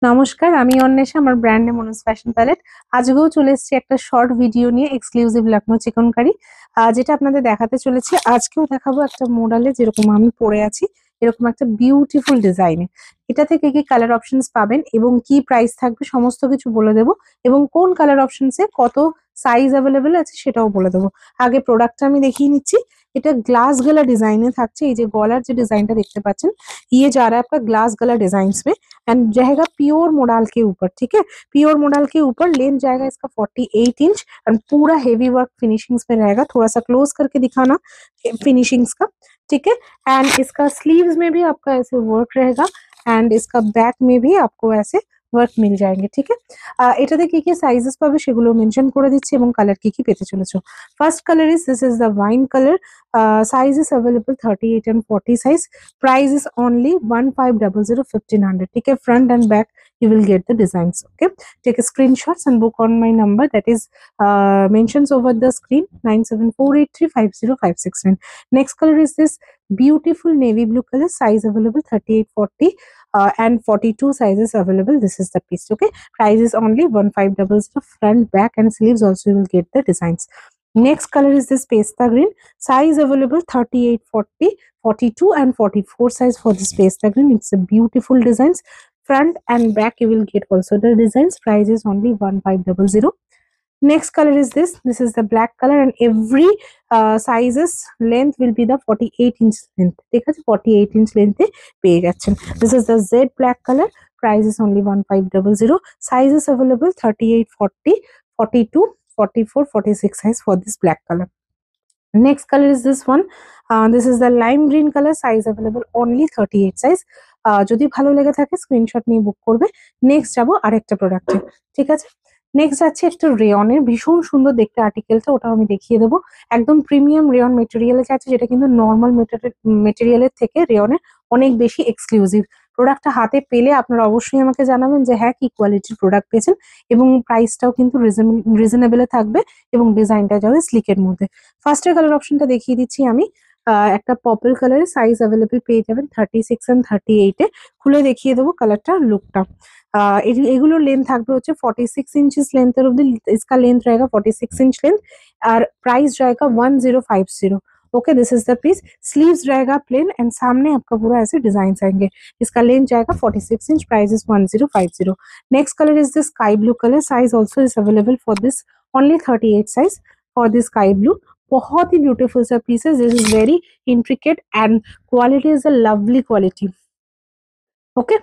নমস্কার, আমি অন্বেষা। আমার ব্র্যান্ড নেম অনুজ ফ্যাশন প্যালেট। আজকেও চলে এসেছি একটা শর্ট ভিডিও নিয়ে, এক্সক্লুসিভ লখনৌ চিকন কারি, যেটা আপনাদের দেখাতে চলেছি। আজকেও দেখাবো একটা মডেলে, যেরকম আমি পরে আছি এরকম একটা বিউটিফুল ডিজাইনে। এটা থেকে কি কালার অপশনস পাবেন এবং কি প্রাইস থাকবে সমস্ত কিছু বলে দেবো, এবং কোন কালার অপশনসে কত সাইজ অ্যাভেলেবেল আছে সেটাও বলে দেবো। আগে প্রোডাক্টটা আমি দেখিয়ে নিচ্ছি। এটা গ্লাস গলা ডিজাইনে থাকছে। এই যে গলার যে ডিজাইনটা দেখতে পাচ্ছেন, ये जा रहा है आपका ग्लास गला डिजाइन में एंड रहेगा प्योर मोडाल के ऊपर। ठीक है, प्योर मोडाल के ऊपर लेंथ जाएगा इसका 48 इंच एंड पूरा हेवी वर्क फिनिशिंग्स में रहेगा। थोड़ा सा क्लोज करके दिखाना फिनिशिंग्स का। ठीक है, एंड इसका स्लीव्स में भी आपका ऐसे वर्क रहेगा एंड इसका बैक में भी आपको ऐसे ওয়ার্ক মিল যায়গে। ঠিক আছে, এটাতে কি কি সাইজেস পাবে সেগুলো মেনশন করে দিচ্ছি এবং কালার কি কি পেতে চলেছো। First colour is this is the wine colour. Size is available 38 and 40 size. Price is only 1500 1500. ठीक है, front and back you will get the designs. Okay, take a screenshots and book on my number that is mentions over the screen 9748350569. Next color is this beautiful navy blue color. Size available 38 40 and 42 sizes available. This is the piece. Okay, price is only 1500. Front, back and sleeves also you will get the designs. Next color is this pasta green. Size available 38 40 42 and 44 size for this pasta green. It's a beautiful designs. Front and back you will get also the designs. Price is only 1500. Next color is this. This is the black color and every sizes length will be the 48 inch length. ঠিক আছে, 48 inch length এ পেয়ে যাচ্ছেন। This is the Z black color. Price is only 1500. Sizes available 38 40 42 44 46 size for this black color. Next color is this one. This is the lime green color. Size available only 38 size. যদি ভালো লেগে থাকে screenshot নিয়ে বুক করবে। Next যাবো আরেকটা প্রোডাক্টে। ঠিক আছে, নেক্সট যাচ্ছে একটা রেয়নের, ভীষণ সুন্দর দেখতে আর্টিকেলটা, ওটাও আমি দেখিয়ে দেবো। একদম প্রিমিয়াম রেয়ন মেটেরিয়ালে যাচ্ছে, যেটা কিন্তু নর্মাল মেটেরিয়ালের থেকে রেয়নের অনেক বেশি এক্সক্লুসিভ। প্রোডাক্টটা হাতে পেলে আপনারা অবশ্যই আমাকে জানাবেন যে হ্যাঁ কি কোয়ালিটির প্রোডাক্ট পেয়েছেন, এবং প্রাইসটাও কিন্তু রিজনেবলে থাকবে এবং ডিজাইনটা যাবে স্লিকের মধ্যে। ফার্স্টের কালার অপশনটা দেখিয়ে দিচ্ছি আমি। একটা পার্পল কালারের, সাইজ অ্যাভেলেবল পেয়ে যাবেন 36 and 38 এ। খুলে দেখিয়ে দেবো কালারটা, লুকটা। এগুলোর লেন্থ থাকবে হচ্ছে 46 इंचेस लेंथ অব্দি। इसका लेंथ रहेगा 46 इंच लेंथ और प्राइस रहेगा 1050। Okay, this is the piece. Sleeves रहेगा प्लेन एंड सामने आपका पूरा ऐसे डिजाइन आएंगे। इसका लेंथ जाएगा 46 inch. Price is 1050। Next colour is this sky blue colour. Size also is available for this only 38 size for this sky blue. बहुत ही beautiful सा pieces. This is very intricate and quality is a lovely quality. Okay,